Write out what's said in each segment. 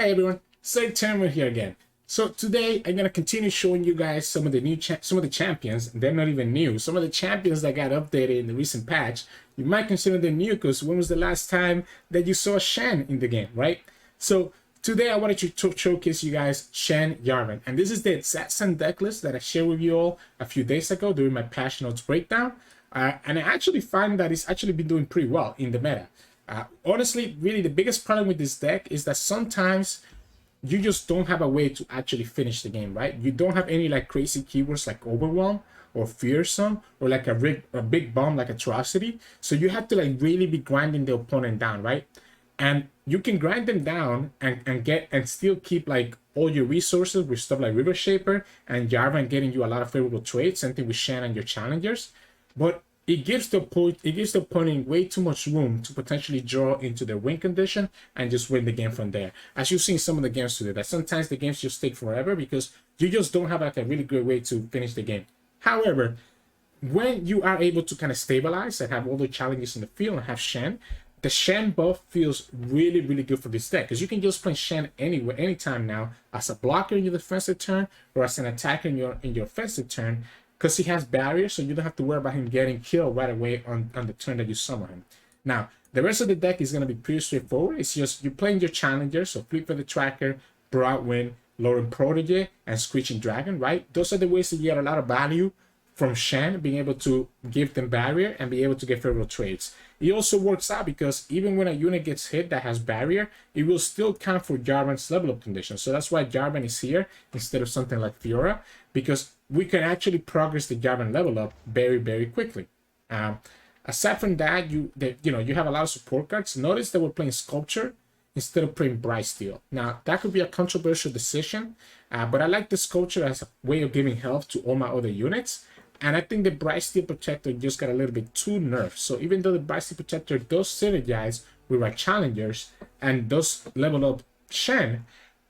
Hey everyone, Sirturmund here again. So today I'm gonna continue showing you guys some of the new champions. They're not even new. Some of the champions that got updated in the recent patch. You might consider them new because when was the last time that you saw Shen in the game, right? So today I wanted to showcase you guys Shen Jarvan, and this is the exact same deck list that I shared with you all a few days ago during my patch notes breakdown. And I actually find that it's actually been doing pretty well in the meta. Honestly, really the biggest problem with this deck is that sometimes you just don't have a way to actually finish the game, right? You don't have any like crazy keywords like overwhelm or fearsome or like a big bomb like atrocity. So you have to like really be grinding the opponent down, right? And you can grind them down and still keep like all your resources with stuff like River Shaper and Jarvan getting you a lot of favorable trades, same thing with Shen and your challengers. But it gives the opponent way too much room to potentially draw into their win condition and just win the game from there. As you've seen some of the games today, that sometimes the games just take forever because you just don't have like a really good way to finish the game. However, when you are able to kind of stabilize and have all the challenges in the field and have Shen, the Shen buff feels really, really good for this deck because you can just play Shen anywhere, anytime now as a blocker in your defensive turn or as an attacker in your offensive turn, because he has barriers, so you don't have to worry about him getting killed right away on the turn that you summon him. Now, the rest of the deck is going to be pretty straightforward. It's just you're playing your challenger, so Flip for the Tracker, Broadwind, Lauren Protege, and Screeching Dragon, right? Those are the ways that you get a lot of value from Shen, being able to give them barrier and be able to get favorable trades. It also works out because even when a unit gets hit that has barrier, it will still count for Jarvan's level up condition. So that's why Jarvan is here instead of something like Fiora, because we can actually progress the Jarvan level up very, very quickly. Aside from that, you have a lot of support cards. Notice that we're playing Sculpture instead of playing Bright Steel. Now, that could be a controversial decision, but I like the Sculpture as a way of giving health to all my other units. And I think the Bright Steel Protector just got a little bit too nerfed. So even though the Bright Steel Protector does synergize with our challengers and does level up Shen,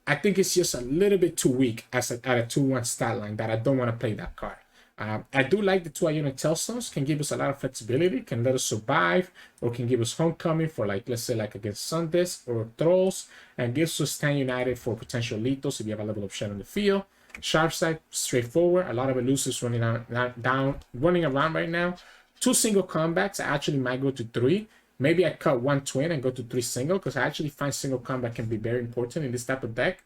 I think it's just a little bit too weak at a 2-1 stat line that I don't want to play that card. I do like the 2 unit Tailstones, can give us a lot of flexibility, can let us survive, or can give us Homecoming for like, let's say like against Sundisk or Trolls, and gives us Stand United for potential lethals if you have a level of Shen on the field. Sharp side, straightforward, a lot of elusives running around right now. 2 single combats, I actually might go to 3. Maybe I cut 1 twin and go to 3 single because I actually find single combat can be very important in this type of deck.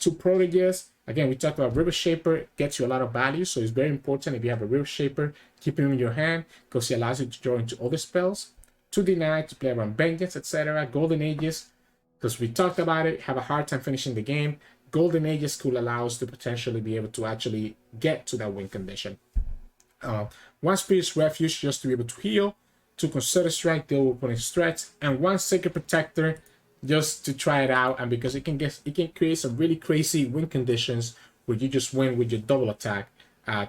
2 Proteges. Again, we talked about River Shaper, gets you a lot of value, so it's very important if you have a River Shaper, keep him in your hand because he allows you to draw into other spells. 2 Deny to play around Vengeance, etc. Golden Ages, because we talked about it, have a hard time finishing the game. Golden Ages could allow us to potentially be able to actually get to that win condition. 1 Spirit's Refuge just to be able to heal. 2 Concerted Strike, deal with opponent's threats, and 1 Sacred Protector just to try it out, and because it can create some really crazy win conditions where you just win with your double attack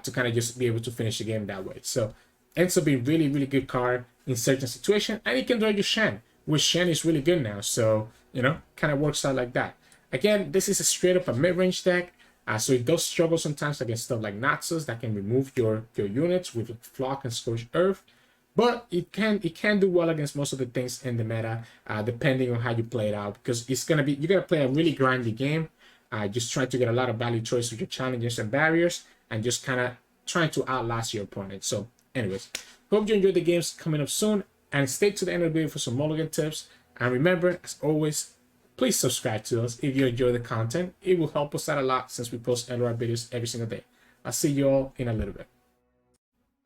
to kind of just be able to finish the game that way. So ends up being really, really good card in certain situations, and it can draw you Shen, which Shen is really good now, so kind of works out like that. Again, this is a straight up a mid-range deck, so it does struggle sometimes against stuff like Naxos that can remove your units with Flock and Scorched Earth. But it can do well against most of the things in the meta, depending on how you play it out. Because you're gonna play a really grindy game. Just try to get a lot of value choice with your challenges and barriers, and just kind of trying to outlast your opponent. So, anyways, hope you enjoyed the games coming up soon, and stay to the end of the video for some mulligan tips. And remember, as always, please subscribe to us if you enjoy the content. It will help us out a lot since we post LR videos every single day. I'll see you all in a little bit.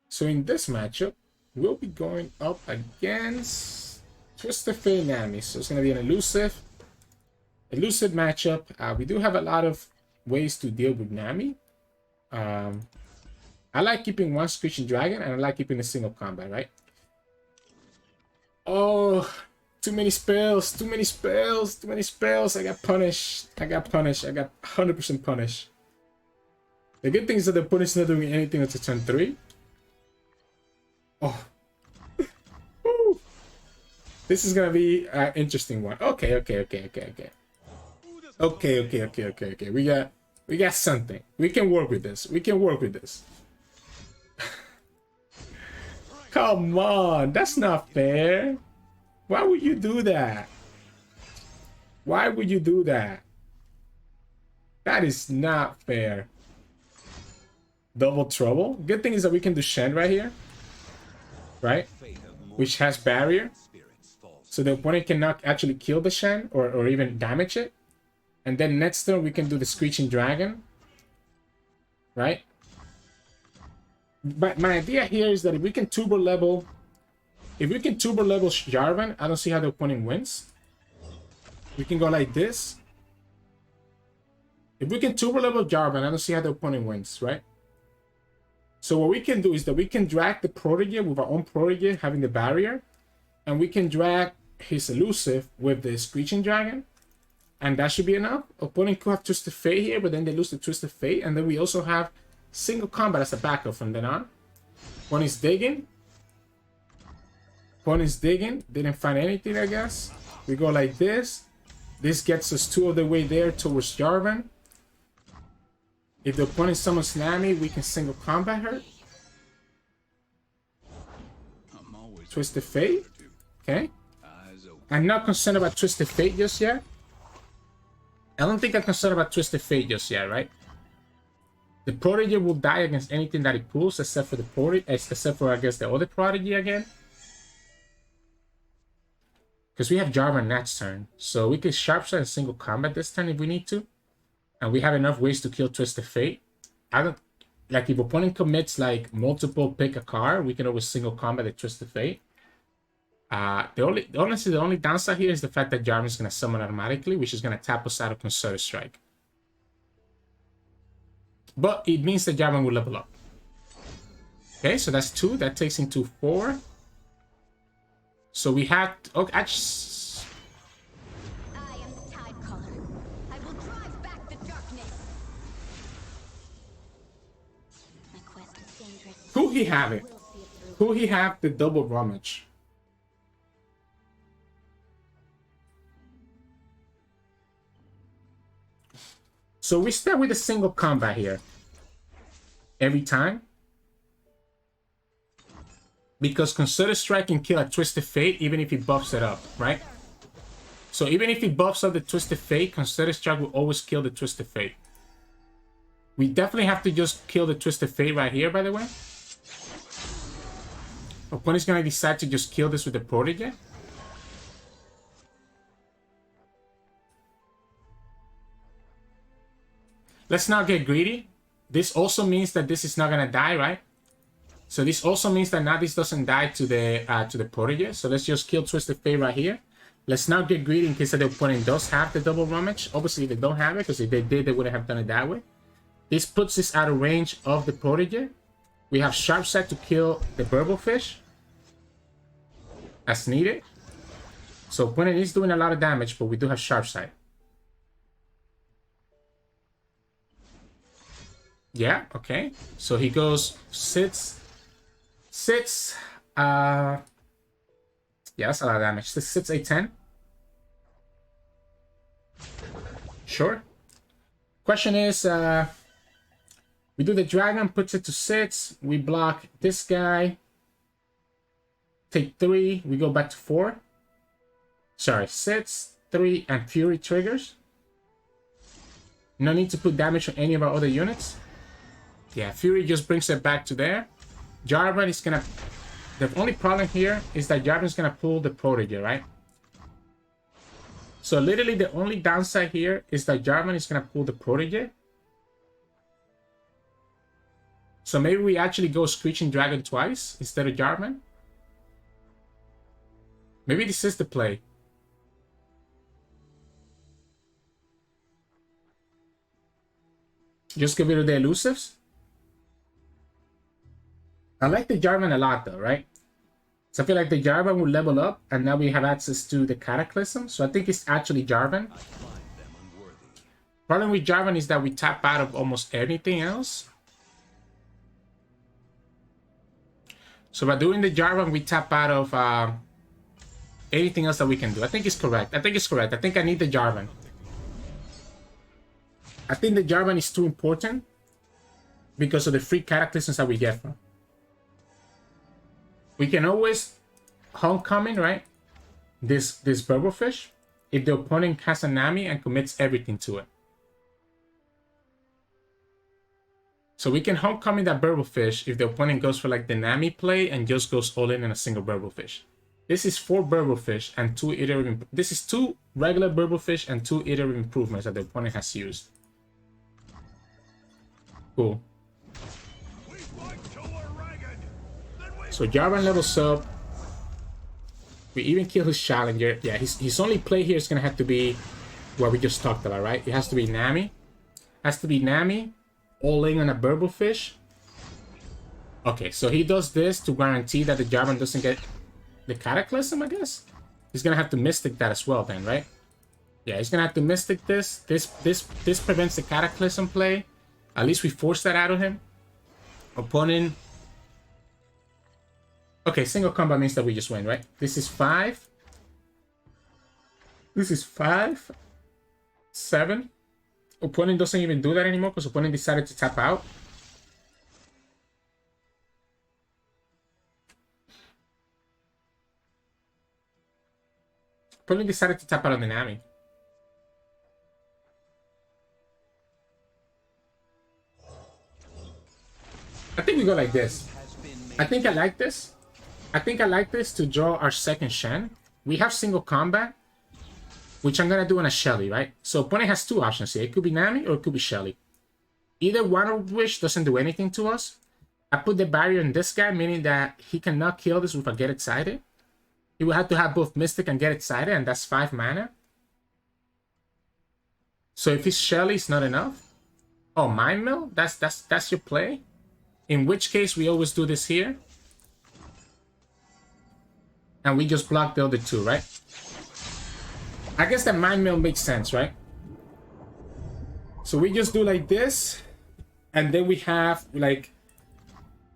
So in this matchup, we'll be going up against Twisted Fate Nami. So it's going to be an elusive matchup. We do have a lot of ways to deal with Nami. I like keeping 1 Screeching Dragon, and I like keeping a single combat, right? Oh, too many spells. I got punished. I got 100% punished. The good thing is that the opponent's not doing anything until turn 3. Oh. Woo. This is gonna be an interesting one. Okay. We got something. We can work with this. Come on, that's not fair. Why would you do that? That is not fair. Double trouble. Good thing is that we can do Shen right here. Right? Which has barrier. So the opponent cannot actually kill the Shen or even damage it. And then next turn we can do the Screeching Dragon. Right? But my idea here is that if we can turbo level Jarvan, I don't see how the opponent wins. We can go like this. If we can turbo level Jarvan, I don't see how the opponent wins, right? So what we can do is that we can drag the Protege with our own Protege having the barrier, and we can drag his elusive with the Screeching Dragon, and that should be enough. Opponent could have Twisted Fate here, but then they lose the Twisted Fate, and then we also have single combat as a backup from then on. One is digging. One is digging. Didn't find anything, I guess. We go like this. This gets us 2 of the way there towards Jarvan. If the opponent summons Nami, we can single combat her. Twisted Fate. Okay. I'm not concerned about Twisted Fate just yet. I don't think I'm concerned about Twisted Fate just yet, right? The Protege will die against anything that it pulls, except for the Protege, except for, I guess, the other Protege again. Because we have Jarvan next turn. So we can Sharpshot and single combat this turn if we need to. And we have enough ways to kill Twisted Fate. I don't... Like, if opponent commits, like, multiple pick a card, we can always single combat the Twisted Fate. Honestly, the only downside here is the fact that Jarvan is going to summon automatically, which is going to tap us out of Concerted Strike. But it means that Jarvan will level up. Okay, so that's 2. That takes into 4. So we had... Okay, actually... I am the Tidecaller. I will drive back the darkness. My quest is dangerous. Who he have it? Who he have the double rummage? So we start with a single combat here. Every time. Because Concerted Strike can kill a Twisted Fate even if he buffs it up, right? So even if he buffs up the Twisted Fate, Concerted Strike will always kill the Twisted Fate. We definitely have to just kill the Twisted Fate right here, by the way. Opponent's gonna decide to just kill this with the Protege. Let's not get greedy. This also means that this is not gonna die, right? So this also means that now this doesn't die to the Protege. So let's just kill Twisted Fate right here. Let's not get greedy in case that the opponent does have the double rummage. Obviously they don't have it, because if they did, they wouldn't have done it that way. This puts us out of range of the Protege. We have Sharp Set to kill the Burblefish as needed. So opponent is doing a lot of damage, but we do have Sharp Sight. Yeah, okay. So he goes sits. Yeah, that's a lot of damage. This sits a 10. Sure. Question is, we do the dragon, puts it to 6. We block this guy. Take 3. We go back to 4. Sorry, 6, 3, and Fury triggers. No need to put damage on any of our other units. Yeah, Fury just brings it back to there. Jarvan is gonna... The only problem here is that Jarvan is gonna pull the Protege, right? So literally the only downside here is that Jarvan is gonna pull the Protege. So maybe we actually go Screeching Dragon twice instead of Jarvan. Maybe this is the play. Just get rid of the elusives. I like the Jarvan a lot though, right? So I feel like the Jarvan will level up, and now we have access to the Cataclysm. So I think it's actually Jarvan. Problem with Jarvan is that we tap out of almost everything else. So by doing the Jarvan, we tap out of anything else that we can do. I think it's correct. I think it's correct. I think I need the Jarvan. I think the Jarvan is too important because of the free Cataclysms that we get from. We can always Homecoming, right? This Burblefish, if the opponent has a Nami and commits everything to it. So we can homecoming that Burblefish if the opponent goes for like the Nami play and just goes all in a single Burblefish. This is 4 Burblefish and 2 iterative. This is 2 regular Burblefish and 2 iterative improvements that the opponent has used. Cool. So Jarvan levels up. We even kill his challenger. Yeah, his only play here is gonna have to be what we just talked about, right? It has to be Nami. Has to be Nami, all in on a Burblefish. Okay, so he does this to guarantee that the Jarvan doesn't get the Cataclysm, I guess? He's gonna have to Mystic that as well then, right? Yeah, he's gonna have to Mystic this. This prevents the Cataclysm play. At least we force that out of him. Opponent. Okay, single combat means that we just win, right? This is 5. This is 5. 7. Opponent doesn't even do that anymore because opponent decided to tap out. Opponent decided to tap out on the Nami. I think we go like this. I think I like this. I think I like this to draw our second Shen. We have single combat, which I'm gonna do on a Shelly, right? So opponent has 2 options here. It could be Nami or it could be Shelly. Either one of which doesn't do anything to us. I put the barrier in this guy, meaning that he cannot kill this with a Get Excited. He will have to have both Mystic and Get Excited, and that's 5 mana. So if it's Shelly, it's not enough. Oh, Mind Mill? That's your play? In which case, we always do this here. And we just block the other 2, right? I guess that Mind Mill makes sense, right? So we just do like this. And then we have, like...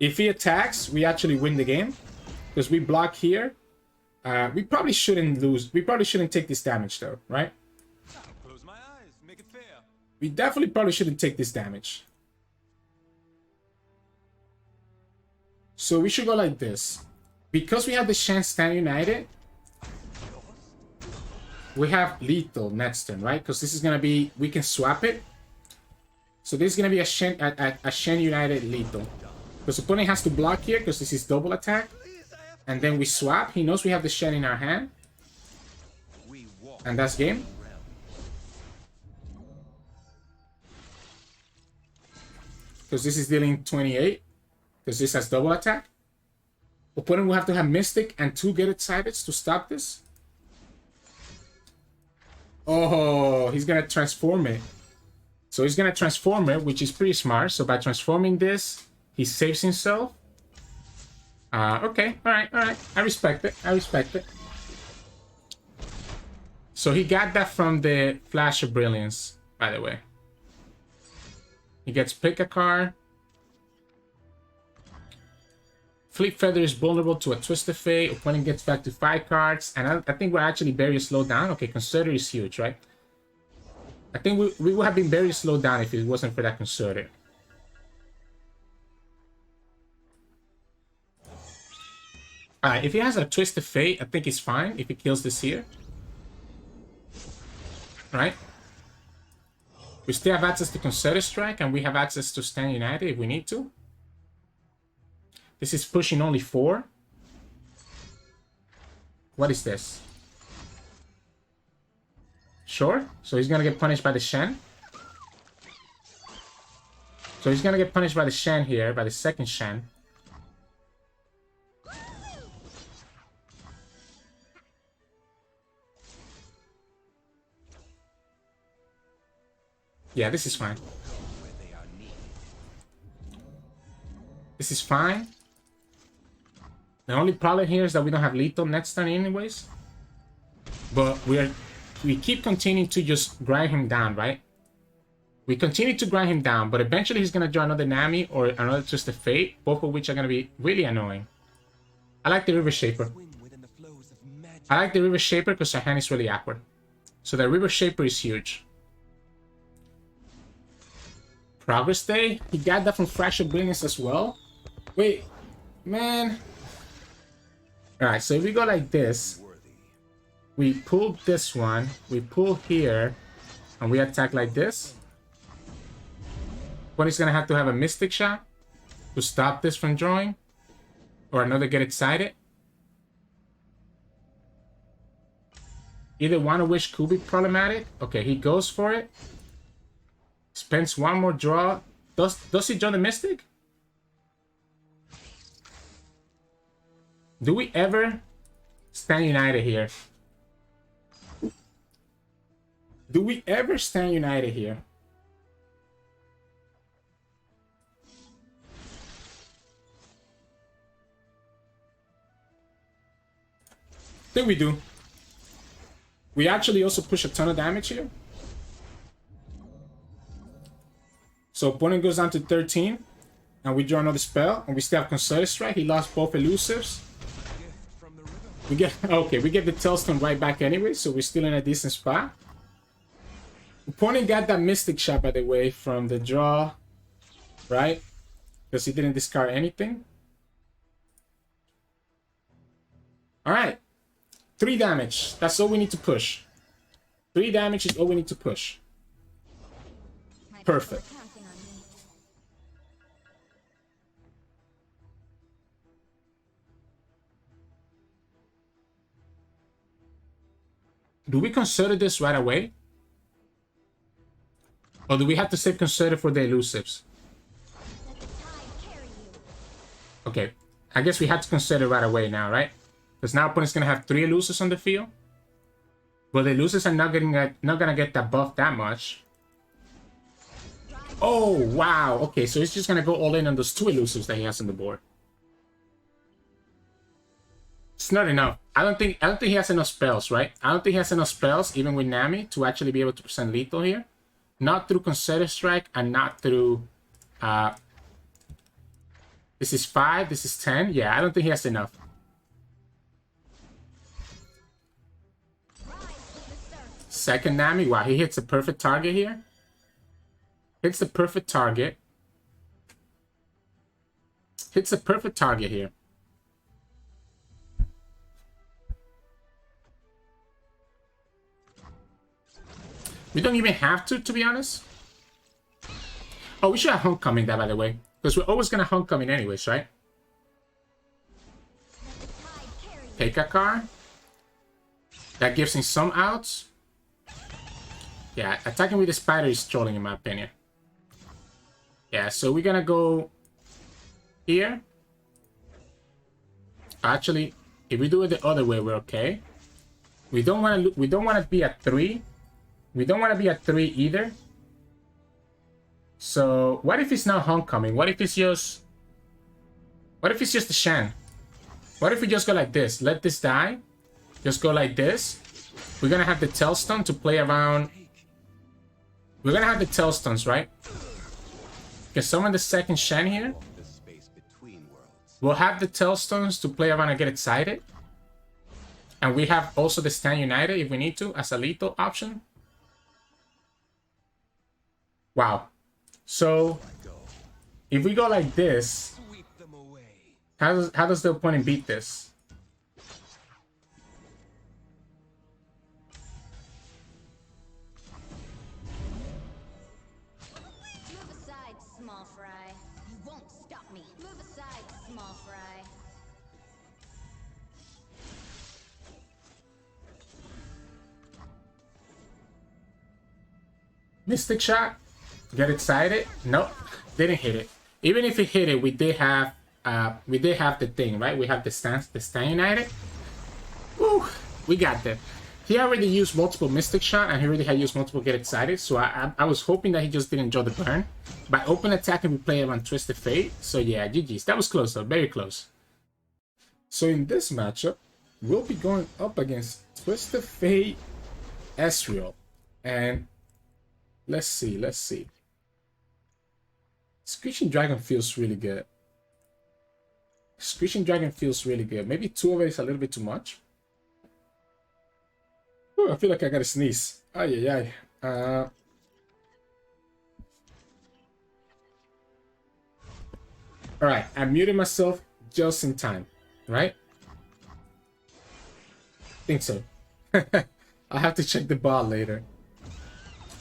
If he attacks, we actually win the game. Because we block here. We probably shouldn't lose. We probably shouldn't take this damage, though, right? Close my eyes, make it fair. We definitely probably shouldn't take this damage. So we should go like this. Because we have the Shen Stand United, we have lethal next turn, right? Because this is going to be... We can swap it. So this is going to be a Shen United lethal. Because opponent has to block here because this is double attack. And then we swap. He knows we have the Shen in our hand. And that's game. Because this is dealing 28. Because this has double attack. Opponent will have to have Mystic and 2 Get Excited to stop this. Oh, he's going to transform it. So he's going to transform it, which is pretty smart. So by transforming this, he saves himself. Okay, alright. I respect it. So he got that from the Flash of Brilliance, by the way. He gets pick a card. Fleet Feather is vulnerable to a Twisted Fate. Opponent gets back to 5 cards. And I think we're actually very slowed down. Okay, Concerted is huge, right? I think we would have been very slowed down if it wasn't for that Concerted. Alright, if he has a Twisted Fate, I think it's fine if he kills this here. Right? We still have access to Concerted Strike, and we have access to Stand United if we need to. This is pushing only 4. What is this? Sure. So he's gonna get punished by the Shen. So he's gonna get punished by the Shen here, by the second Shen. Yeah, this is fine. This is fine. The only problem here is that we don't have lethal next turn anyways. But we keep continuing to just grind him down, right? We continue to grind him down, but eventually he's gonna draw another Nami or another Twisted Fate, both of which are gonna be really annoying. I like the River Shaper. I like the River Shaper because our hand is really awkward. So the River Shaper is huge. Progress Day? He got that from Fracture Brilliance as well? Wait, man. Alright, so if we go like this, we pull this one, we pull here, and we attack like this. Opponent's gonna have to have a Mystic Shot to stop this from drawing. Or another Get Excited. Either one of which could be problematic. Okay, he goes for it. Spends one more draw. Does he draw the Mystic? Do we ever stand united here? Do we ever stand united here? I think we do. We actually also push a ton of damage here. So opponent goes down to 13. And we draw another spell. And we still have Concerted Strike. He lost both elusives. We get the Tailstone right back anyway. So we're still in a decent spot. Opponent got that Mystic Shot, by the way, from the draw. Right? Because he didn't discard anything. Alright. 3 damage. That's all we need to push. 3 damage is all we need to push. Perfect. Do we consider this right away? Or do we have to save consider for the elusives? Okay. I guess we have to consider right away now, right? Because now opponent's gonna have 3 elusives on the field. But the elusives are not gonna get that buff that much. Oh wow! Okay, so he's just gonna go all in on those 2 elusives that he has on the board. It's not enough. I don't think he has enough spells, right? I don't think he has enough spells, even with Nami, to actually be able to present lethal here. Not through Concerted Strike and not through this is 5, this is 10. Yeah, I don't think he has enough. Second Nami. Wow, he hits a perfect target here. Hits the perfect target. Hits a perfect target here. We don't even have to be honest. Oh, we should have Homecoming that, by the way. Because we're always going to Homecoming anyways, right? Take a card. That gives him some outs. Yeah, attacking with the spider is trolling in my opinion. Yeah, so we're gonna go here. Actually, if we do it the other way, we're okay. We don't want to be at 3. We don't want to be at 3 either. So what if it's not Homecoming? What if it's just the Shen? What if we just go like this? Let this die. Just go like this. We're gonna have the Tailstone to play around. We're gonna have the Tailstones, right? Okay, summon the second Shen here. We'll have the Tailstones to play around and get excited. And we have also the Stand United if we need to as a lethal option. Wow. So if we go like this, how does the opponent beat this? Mystic Shot. Get excited. Nope. Didn't hit it. Even if it hit it, we did have the thing, right? We have the Stand United. Woo! We got that. He already used multiple Mystic Shot and he already had used multiple Get Excited. So I was hoping that he just didn't draw the burn. By open attacking, we play him on Twisted Fate. So yeah, GG's. That was close though. Very close. So in this matchup, we'll be going up against Twisted Fate Ezreal. And let's see. Screeching Dragon feels really good. Maybe 2 of it is a little bit too much. Ooh, I feel like I gotta sneeze. Ay. Alright, I muted myself just in time, right? Think so. I'll have to check the bot later.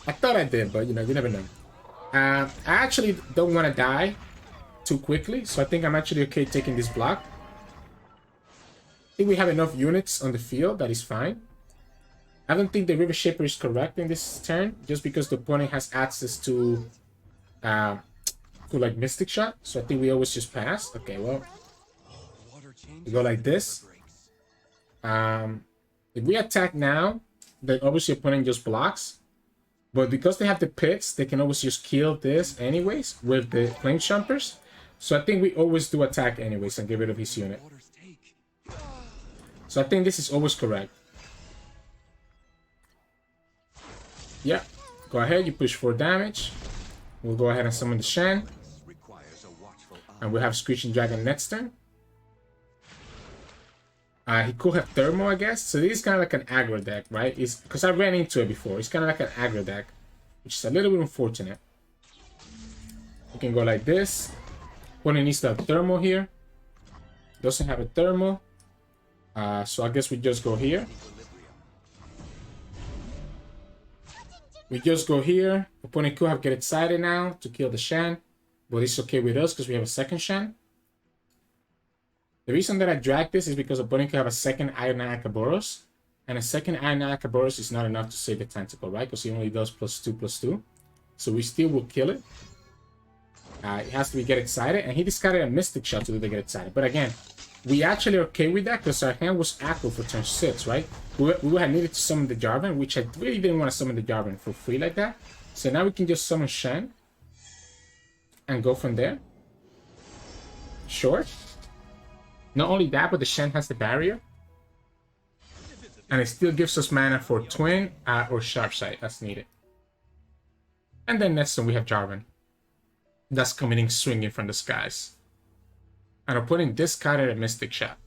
I thought I did, but you know, you never know. I actually don't want to die too quickly, so I think I'm actually okay taking this block. I think we have enough units on the field, that is fine. I don't think the River Shaper is correct in this turn, just because the opponent has access to like Mystic Shot, so I think we always just pass. Okay, well, we go like this. If we attack now, then obviously opponent just blocks. But because they have the pits, they can always just kill this anyways with the Flame Chompers. So I think we always do attack anyways and get rid of his unit. So I think this is always correct. Yeah, go ahead, you push 4 damage. We'll go ahead and summon the Shen. And we'll have Screeching Dragon next turn. He could have Thermo, I guess. So this is kind of like an aggro deck, right? Because I ran into it before. It's kind of like an aggro deck, which is a little bit unfortunate. We can go like this. Opponent needs to have Thermo here. Doesn't have a Thermo. So I guess we just go here. We just go here. Opponent could have get excited now to kill the Shen. But it's okay with us because we have a second Shen. The reason that I drag this is because opponent could have a second Iron Akaboros. And a second Iron Akaboros is not enough to save the Tentacle, right? Because he only does +2/+2. So we still will kill it. It has to be get excited. And he discarded a Mystic Shot to do the get excited. But again, we actually are okay with that because our hand was active for turn 6, right? We would have needed to summon the Jarvan, which I really didn't want to summon the Jarvan for free like that. So now we can just summon Shen. And go from there. Short. Not only that, but the Shen has the barrier. And it still gives us mana for Twin or Sharp Sight as needed. And then next turn we have Jarvan. That's coming swinging from the skies. And opponent discarded a Mystic Shot.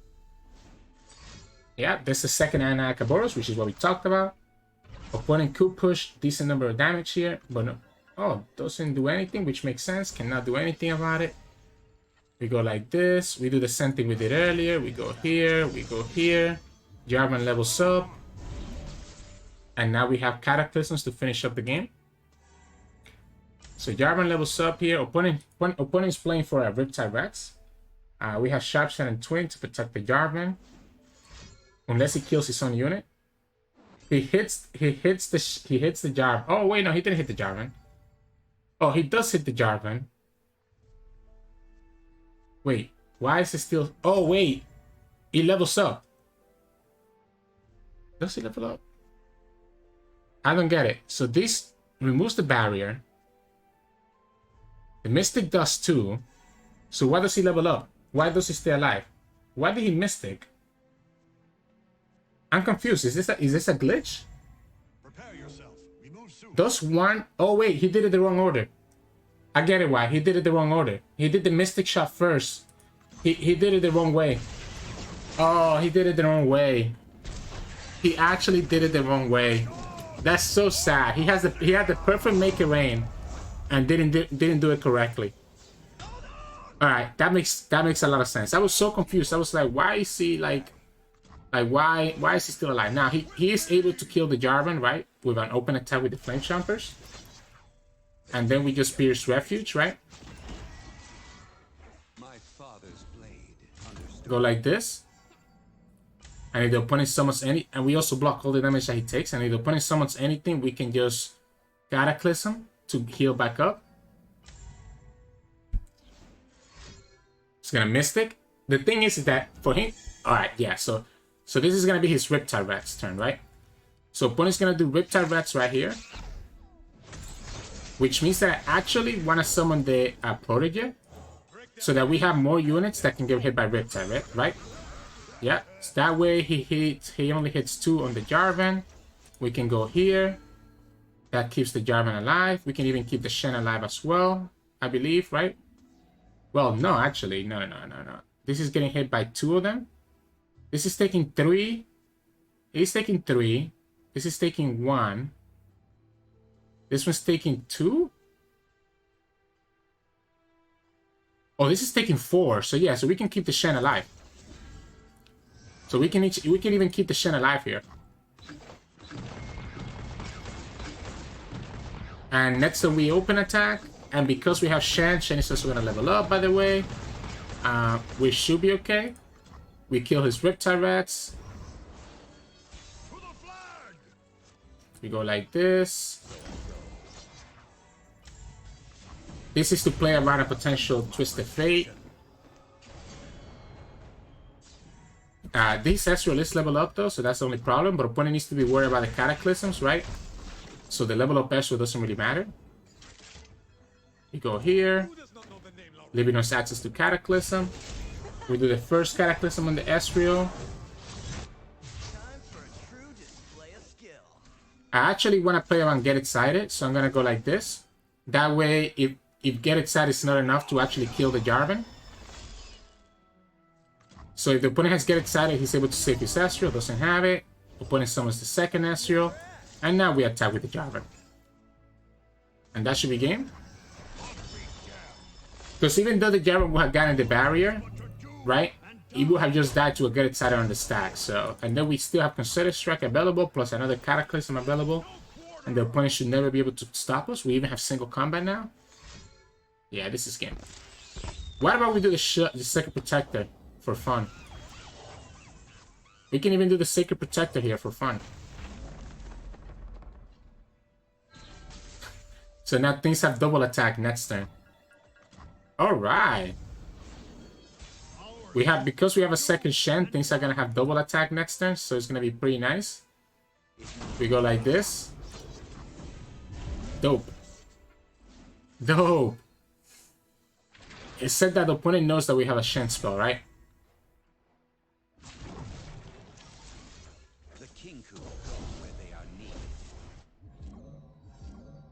Yeah, this is the second Anakaboros, which is what we talked about. Opponent could push decent number of damage here, but no. Oh, doesn't do anything, which makes sense. Cannot do anything about it. We go like this. We do the same thing we did earlier. We go here. We go here. Jarvan levels up. And now we have Cataclysms to finish up the game. So Jarvan levels up here. Opponent is playing for a Riptide Rex. We have Sharpshot and Twin to protect the Jarvan. Unless he kills his own unit. He hits the Jarvan. Oh wait, no, he didn't hit the Jarvan. Oh, he does hit the Jarvan. Wait, why is it still... Oh, wait. He levels up. Does he level up? I don't get it. So this removes the barrier. The Mystic does too. So why does he level up? Why does he stay alive? Why did he Mystic? I'm confused. Is this a glitch? Does one... Oh, wait. He did it the wrong order. I get it why. He did it the wrong order. He did the Mystic Shot first. He did it the wrong way. Oh, he did it the wrong way. He actually did it the wrong way. That's so sad. He had the perfect Make It Rain and didn't do it correctly. All right, that makes a lot of sense. I was so confused. I was like, why is he like why is he still alive? Now he is able to kill the Jarvan, right? With an open attack with the Flame Chompers. And then we just pierce Refuge, right? My father's blade. Go like this. And if the opponent summons any... And we also block all the damage that he takes. And if the opponent summons anything, we can just Cataclysm to heal back up. It's gonna Mystic. The thing is that for him... Alright, yeah, so this is gonna be his Riptide Rats turn, right? So opponent's gonna do Riptide Rats right here. Which means that I actually want to summon the Protege. So that we have more units that can get hit by Riptide, right? Yeah, so that way he only hits 2 on the Jarvan. We can go here. That keeps the Jarvan alive. We can even keep the Shen alive as well, I believe, right? Well, no, actually, no. This is getting hit by 2 of them. This is taking 3. He's taking 3. This is taking 1. This one's taking 2? Oh, this is taking 4. So yeah, so we can keep the Shen alive. So we can even keep the Shen alive here. And next time we open attack, And because we have Shen, Shen is also gonna level up, by the way. We should be okay. We kill his Riptide Rats. We go like this. This is to play around a potential Twisted Fate. This Ezreal is level up though, so that's the only problem. But opponent needs to be worried about the cataclysms, right? So the level up Ezreal doesn't really matter. We go here, leaving us access to cataclysm. We do the first cataclysm on the Ezreal. I actually want to play around Get Excited, so I'm gonna go like this. That way, if Get Excited is not enough to actually kill the Jarvan. So if the opponent has Get Excited, he's able to save his Ezreal, doesn't have it. Opponent summons the second Ezreal, and now we attack with the Jarvan. And that should be game. Because even though the Jarvan would have gotten the barrier, right, he would have just died to a Get Excited on the stack. So, and then we still have Concerted Strike available, plus another Cataclysm available. And the opponent should never be able to stop us. We even have single combat now. Yeah, this is game. What about we do the Sacred Protector for fun? We can even do the Sacred Protector here for fun. So now things have double attack next turn. Alright. Because we have a second Shen, things are gonna have double attack next turn, so it's gonna be pretty nice. We go like this. Dope. Dope. It said that the opponent knows that we have a Shen spell, right? The king could go where they are needed.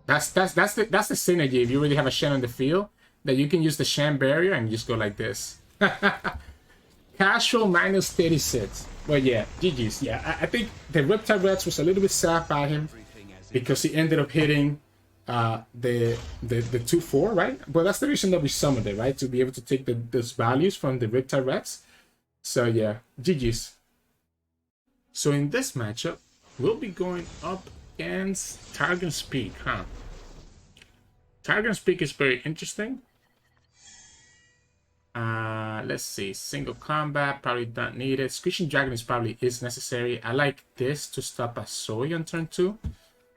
That's the synergy. If you really have a Shen on the field, that you can use the Shen barrier and just go like this. Casual minus 36. Well, yeah, GG's. Yeah, I think the Riptide Rats was a little bit sad by him because he ended up hitting the 2-4, right? But that's the reason that we summoned it, right? To be able to take those values from the Riptide Rats. So yeah, GG's. So in this matchup, we'll be going up against Targon's Peak, huh? Targon's Peak is very interesting. Let's see. Single combat, probably not needed. Squishing Dragon is necessary. I like this to stop Asol on turn 2.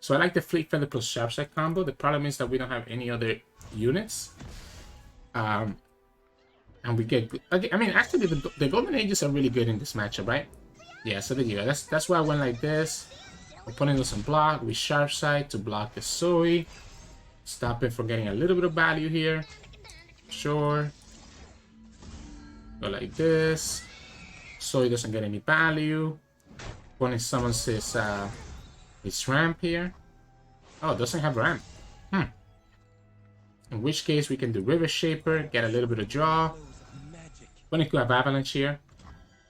So I like the Fleet Feather plus Sharpside combo. The problem is that we don't have any other units. And we get good. I mean, actually, the Golden Ages are really good in this matchup, right? Yeah, so there you go. That's why I went like this. Opponent doesn't block. We Sharpside to block the Zoe. Stop it from getting a little bit of value here. Sure. Go like this. Zoe doesn't get any value. Opponent summons his ramp here. Oh, doesn't have ramp. In which case we can do River Shaper, get a little bit of draw. Opponent could have Avalanche here.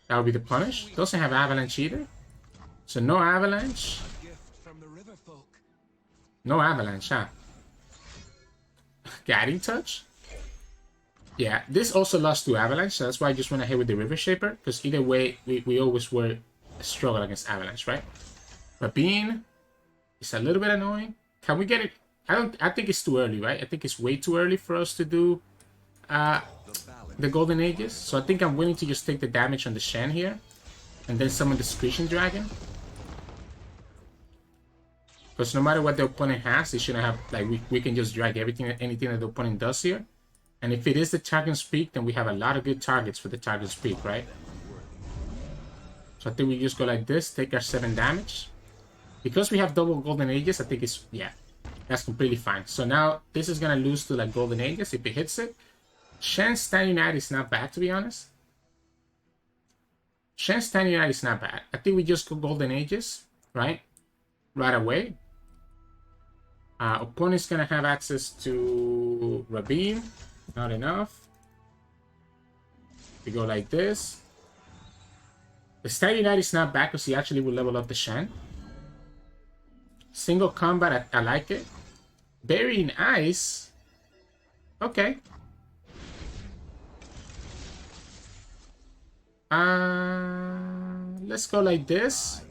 That would be the punish. Doesn't have Avalanche either. So no Avalanche. No Avalanche, huh? Guiding Touch? Yeah, this also lost to Avalanche, so that's why I just went ahead with the River Shaper, because either way, we always were a struggle against Avalanche, right? Rabin is a little bit annoying. Can we get it? I think it's too early, right? I think it's way too early for us to do the Golden Ages. So I think I'm willing to just take the damage on the Shen here, and then summon the Squishing Dragon. Because no matter what the opponent has, they shouldn't have, like, we can just drag anything that the opponent does here. And if it is the Targon's Peak, then we have a lot of good targets for the Targon's Peak, right? So I think we just go like this, take our 7 damage. Because we have double Golden Ages, I think it's, yeah, that's completely fine. So now this is going to lose to like Golden Ages if it hits it. Shen's Stand Unite is not bad, to be honest. Shen's Stand Unite is not bad. I think we just go Golden Ages, right? Right away. Opponent's going to have access to Rabin. Not enough. We go like this. The Stand Unite is not bad because he actually will level up the Shen. Single combat, I like it. Bury in Ice. Okay. Let's go like this.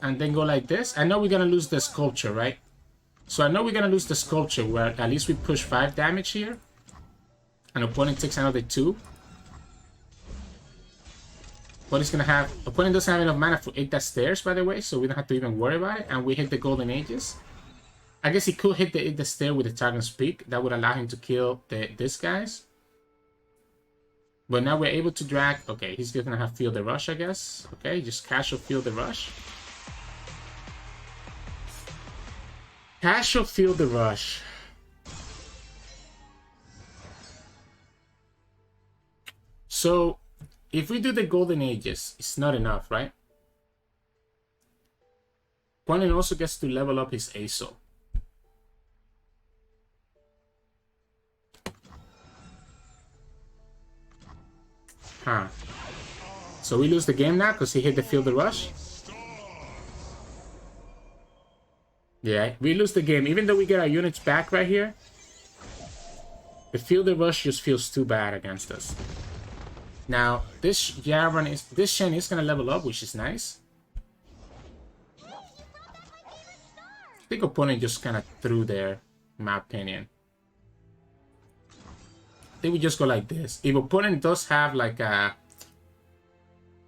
And then go like this. I know we're gonna lose the Sculpture, right? So I know we're gonna lose the sculpture where at least we push 5 damage here. And opponent takes another 2. Opponent doesn't have enough mana for 8 that stairs, by the way, so we don't have to even worry about it. And we hit the Golden Ages. I guess he could hit the stair with the Targon's Peak. That would allow him to kill these guys. But now we're able to drag... Okay, he's gonna have Feel the Rush, I guess. Okay, just casual Feel the Rush. Casual Feel the Rush. So, if we do the Golden Ages, it's not enough, right? Opponent also gets to level up his Azir. Huh. So we lose the game now because he hit the Feel the Rush? Yeah, we lose the game. Even though we get our units back right here, the Feel the Rush just feels too bad against us. Now, this Shen is gonna level up, which is nice. I think opponent just kind of threw there, in my opinion. I think we just go like this. If opponent does have like a...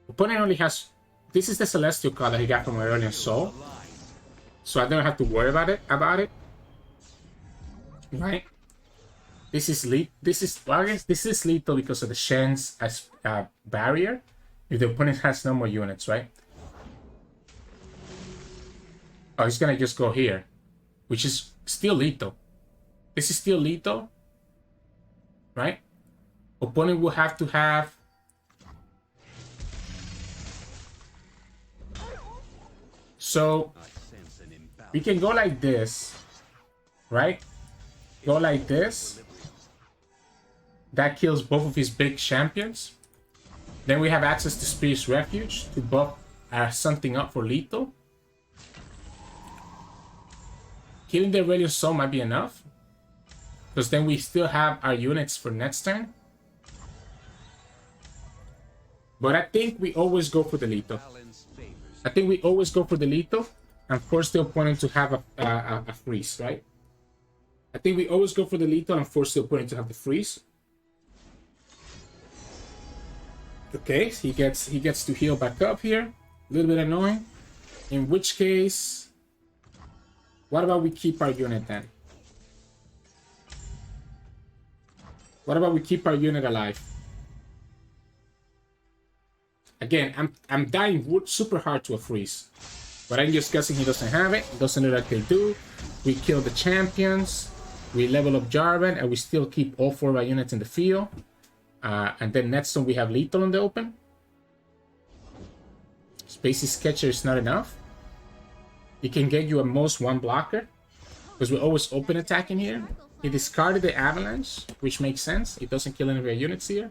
Opponent only has... This is the Celestial card that he got from Aurelian Soul. So I don't have to worry about it. Right? This is well, I guess this is lethal because of the Shen's barrier. If the opponent has no more units, right? Oh, he's gonna just go here, which is still lethal. This is still lethal, right? Opponent will have to have... So we can go like this, right? Go like this. That kills both of his big champions. Then we have access to Spirit's Refuge to buff something up for lethal. Killing the Aurelian Soul might be enough, because then we still have our units for next turn. But I think we always go for the lethal. I think we always go for the lethal and force the opponent to have a freeze, right? I think we always go for the lethal and force the opponent to have the freeze. Okay, he gets to heal back up here. A little bit annoying. In which case, what about we keep our unit then? What about we keep our unit alive? Again, I'm dying super hard to a freeze. But I'm just guessing he doesn't have it. Doesn't look like they do. We kill the champions. We level up Jarvan, and we still keep all 4 of our units in the field. And then next turn we have lethal in the open. Spacey Sketcher is not enough. He can get you at most 1 blocker, because we're always open attacking here. He discarded the Avalanche, which makes sense. It doesn't kill any of your units here.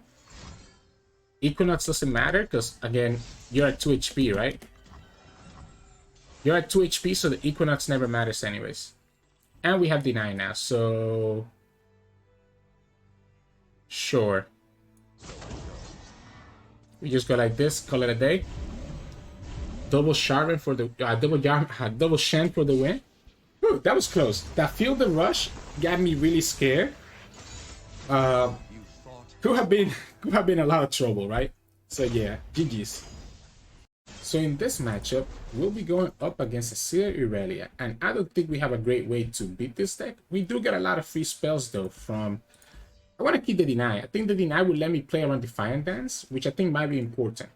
Equinox doesn't matter, because again, you're at 2 HP, right? You're at 2 HP, so the Equinox never matters anyways. And we have Deny now, so... Sure. We just go like this, call it a day. Double Jarvan for the... double Shen for the win. Whew, that was close. That Feel the Rush got me really scared. Could have been a lot of trouble, right? So yeah, GG's. So in this matchup, we'll be going up against Azir Irelia, and I don't think we have a great way to beat this deck. We do get a lot of free spells though from... I want to keep the Deny. I think the Deny will let me play around Defiant Dance, which I think might be important.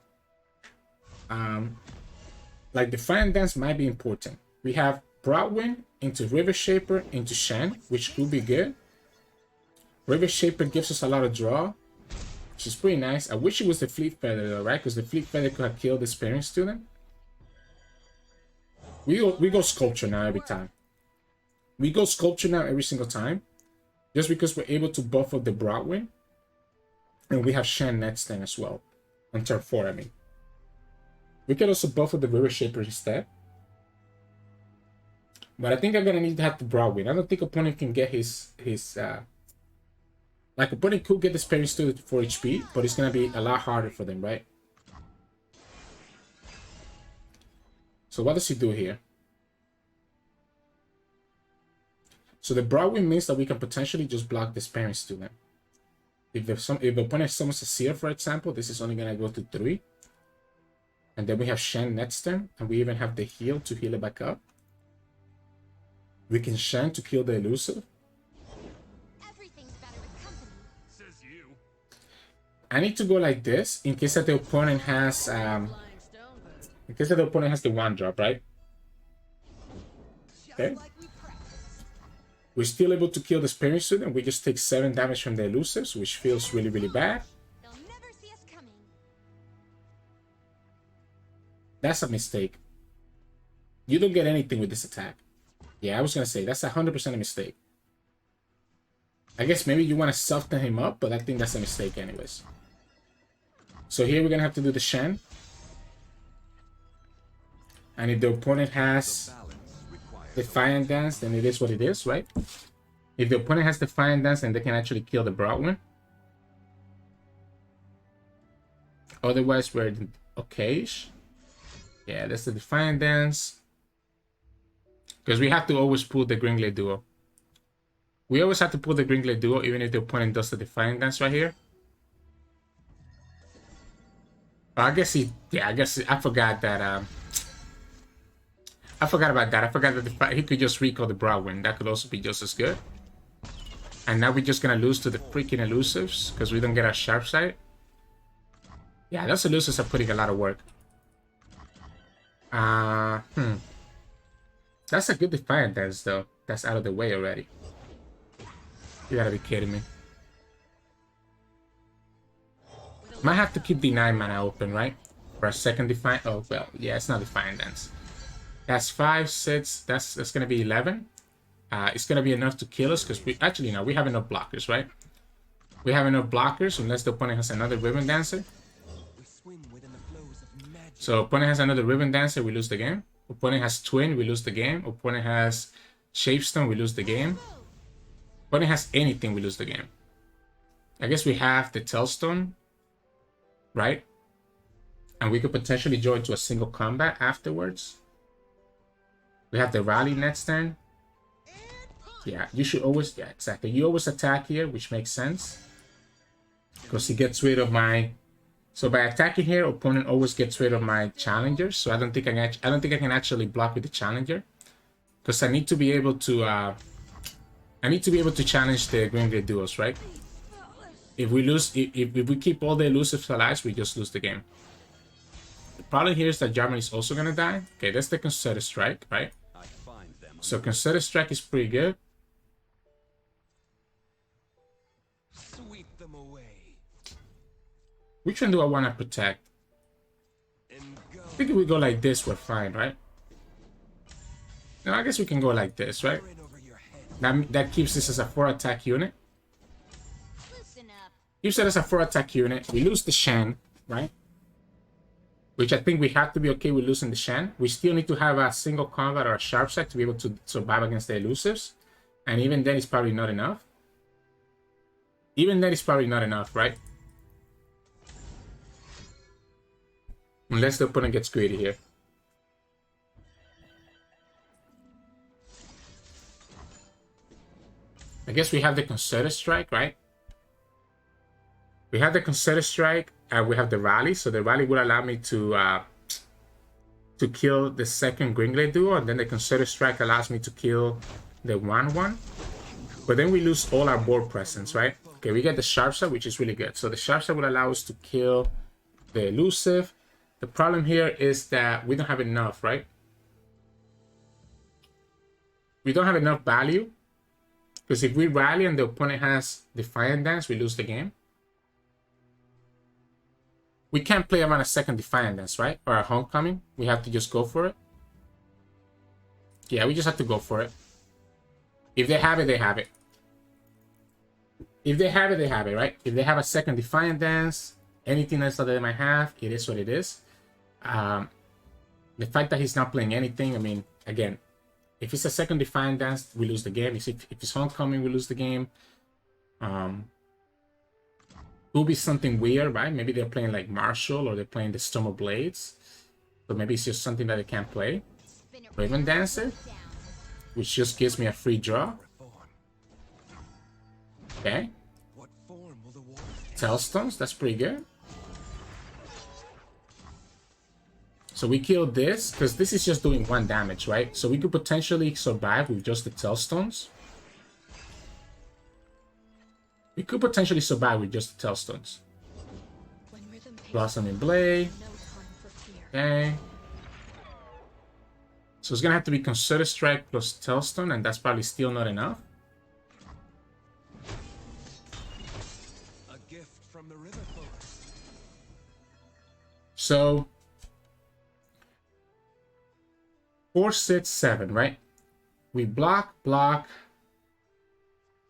Like Defiant Dance might be important. We have Broadwind into River Shaper into Shen, which could be good. River Shaper gives us a lot of draw, which is pretty nice. I wish it was the Fleet Feather though, right? Because the Fleet Feather could have killed the Sparing Student. We go Sculpture now every time. We go Sculpture now every single time. Just because we're able to buff up the Broadwind. And we have Shen next turn as well. On turn 4, I mean. We can also buff up the River Shaper instead. But I think I'm gonna need to have the Broadwind. I don't think opponent can get his like opponent could get the Sparing Student for HP, but it's gonna be a lot harder for them, right? So what does he do here? So the Broadwind means that we can potentially just block the Sparing Student. If the opponent summons a Seer, for example, this is only gonna go to 3. And then we have Shen next turn, and we even have the heal to heal it back up. We can Shen to kill the elusive. Everything's better with company. Says you. I need to go like this in case that the opponent has in case that the opponent has the 1-drop, right? Okay. We're still able to kill the Sparing Student, and we just take 7 damage from the elusives, which feels really, really bad. They'll never see us coming. That's a mistake. You don't get anything with this attack. Yeah, I was gonna say that's 100% a mistake. I guess maybe you want to soften him up, but I think that's a mistake anyways. So here we're gonna have to do the Shen. And if the opponent has Defiant Dance, then it is what it is, right? If the opponent has Defiant Dance, then they can actually kill the Broadwind. Otherwise, we're okay-ish. Yeah, that's the Defiant Dance. Because we have to always pull the Gringlet Duo. We always have to pull the Gringlet Duo, even if the opponent does the Defiant Dance right here. I guess I forgot that, I forgot about that. I forgot that he could just recall the Broadwind. That could also be just as good. And now we're just gonna lose to the freaking elusives because we don't get our sharp sight. Yeah, those elusives are putting a lot of work. That's a good Defiant Dance though. That's out of the way already. You gotta be kidding me. Might have to keep the 9 mana open, right? For a second Defiant. Oh well, yeah, it's not Defiant Dance. That's 5, 6. That's gonna be 11. It's gonna be enough to kill us because we actually no, we have enough blockers, right? We have enough blockers unless the opponent has another Ribbon Dancer. So opponent has another Ribbon Dancer, we lose the game. Opponent has Twin, we lose the game. Opponent has Shapestone, we lose the game. Opponent has anything, we lose the game. I guess we have the Tellstone, right? And we could potentially join to a single combat afterwards. We have the Rally next turn. Yeah, you should always, yeah, exactly. You always attack here, which makes sense. Because he gets rid of my... So by attacking here, opponent always gets rid of my Challenger. So I don't think I can actually block with the Challenger. Because I need to be able to... I need to be able to challenge the Gringlet Duos, right? If we lose, if we keep all the elusives alive, we just lose the game. The problem here is that Jarvan is also gonna die. Okay, that's the Concerted Strike, right? So Concerted Strike is pretty good. Sweep them away. Which one do I want to protect? I think if we go like this, we're fine, right? No, I guess we can go like this, right? That keeps this as a 4-attack unit. Loosen up. Keeps it as a 4-attack unit. We lose the Shen, right? Which I think we have to be okay with losing the Shen. We still need to have a single combat or a sharp side to be able to survive against the elusives. And even then, it's probably not enough. Even then, it's probably not enough, right? Unless the opponent gets greedy here. I guess we have the Concerted Strike, right? We have the Concerted Strike. We have the Rally, so the Rally will allow me to kill the second Gringlet Duo, and then the Concerted Strike allows me to kill the 1/1. But then we lose all our board presence, right? Okay, we get the Sharp Side, which is really good. So the Sharp Side will allow us to kill the elusive. The problem here is that we don't have enough, right? We don't have enough value. Because if we rally and the opponent has Defiant Dance, we lose the game. We can't play around a second Defiant Dance, right? Or a Homecoming. We have to just go for it. Yeah, we just have to go for it. If they have it, they have it. If they have it, they have it, right? If they have a second Defiant Dance, anything else that they might have, it is what it is. The fact that he's not playing anything, I mean, again, if it's a second Defiant Dance, we lose the game. If it's Homecoming, we lose the game. It will be something weird, right? Maybe they're playing like Marshall or they're playing the Storm of Blades. So maybe it's just something that they can't play. Raven Dancer, which just gives me a free draw. Okay. What form will the water take? Tailstones, that's pretty good. So we killed this, because this is just doing 1 damage, right? So we could potentially survive with just the Tailstones. We could potentially survive with just the Tailstones. Blossoming Blade. Okay. So it's gonna have to be Concerted Strike plus Tailstone, and that's probably still not enough. A gift from the river folk. So 4, 6, 7, right? We block,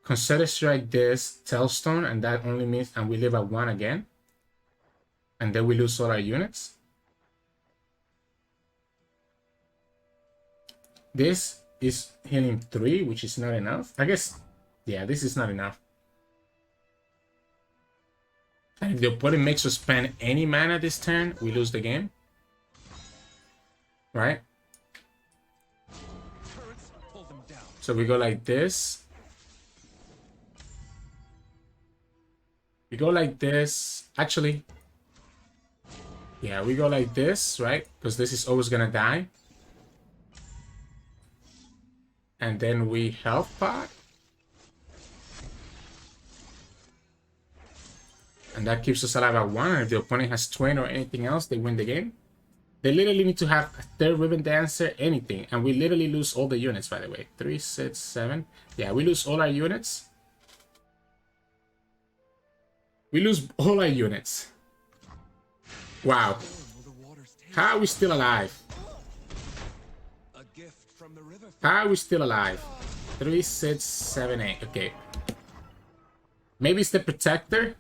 Concerted Strike this, Tailstone, and that only means, and we live at 1 again. And then we lose all our units. This is healing 3, which is not enough. I guess, yeah, this is not enough. And if the opponent makes us spend any mana this turn, we lose the game. Right? Pull them down. So we go like this. We go like this. Actually, yeah, we go like this, right? Because this is always gonna die. And then we health pot. And that keeps us alive at 1. And if the opponent has 20 or anything else, they win the game. They literally need to have a 3rd Ribbon Dancer, anything. And we literally lose all the units, by the way. 3, 6, 7. Yeah, we lose all our units. We lose all our units. Wow. How are we still alive? A gift from the river folk. How are we still alive? 3, 6, 7, 8. Okay. Maybe it's the Protector.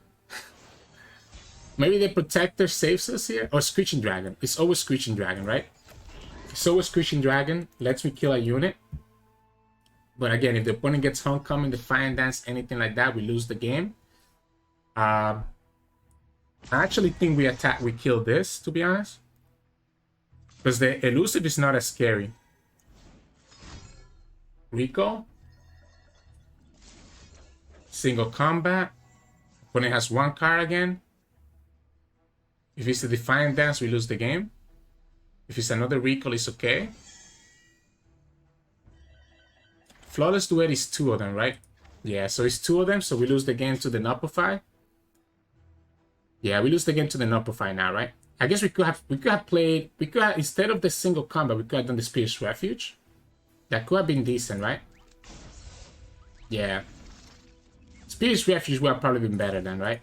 Maybe the Protector saves us here. Or Screeching Dragon. It's always Screeching Dragon, right? It's always Screeching Dragon. Lets me kill a unit. But again, if the opponent gets Homecoming, Defiant Dance, anything like that, we lose the game. I actually think we kill this, to be honest. Because the Elusive is not as scary. Recall. Single combat. Opponent has 1 card again. If it's a Defiant Dance, we lose the game. If it's another recall, it's okay. Flawless Duet is 2 of them, right? Yeah, so it's 2 of them, so we lose the game to the Nopify. Yeah, we lose the game to the Nopify now, right? I guess we could have played, instead of the single combat, we could have done the Spirit's Refuge. That could have been decent, right? Yeah. Spirit's Refuge would have probably been better then, right?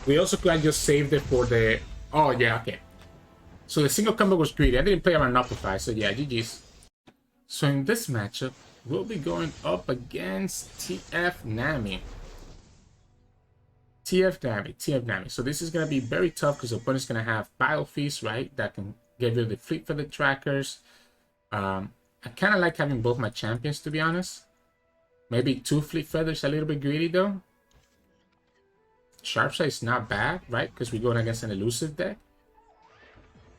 We also could have just saved it for the... Oh, yeah, okay. So the single combat was greedy. I didn't play around Nopify, so yeah, GG's. So in this matchup, we'll be going up against TF Nami. TF Nami. So this is going to be very tough because the opponent's going to have Battle Feast, right? That can give you the Fleet Feather trackers. I kind of like having both my champions, to be honest. Maybe 2 Fleet Feathers, a little bit greedy though. Sharpside is not bad, right? Because we're going against an elusive deck.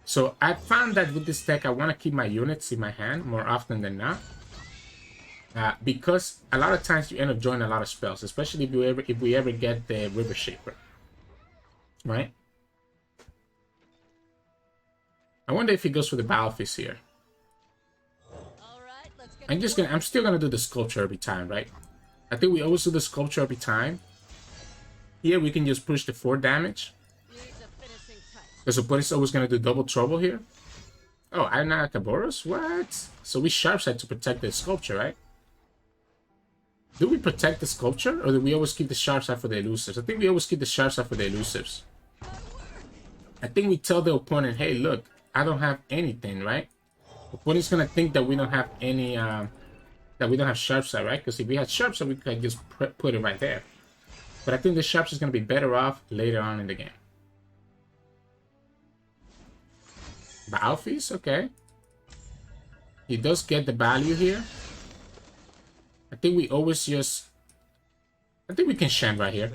So I found that with this deck, I want to keep my units in my hand more often than not. Because a lot of times you end up drawing a lot of spells, especially if we ever get the River Shaper. Right? I wonder if he goes for the Battlefield here. I'm still gonna do the Sculpture every time, right? I think we always do the Sculpture every time. Here we can just push the 4 damage. Because the opponent's always gonna do double trouble here. Oh, I'm not Kaboros? What? So we Sharpside to protect the Sculpture, right? Do we protect the Sculpture, or do we always keep the Sharpside for the Elusives? I think we always keep the Sharpside for the Elusives. I think we tell the opponent, hey, look, I don't have anything, right? The opponent's gonna think that we don't have any, that we don't have Sharpside, right? Because if we had Sharpside, we could just put it right there. But I think the Sharpside is gonna be better off later on in the game. Battlefield, okay. He does get the value here. I think we always just... I think we can Shen right here.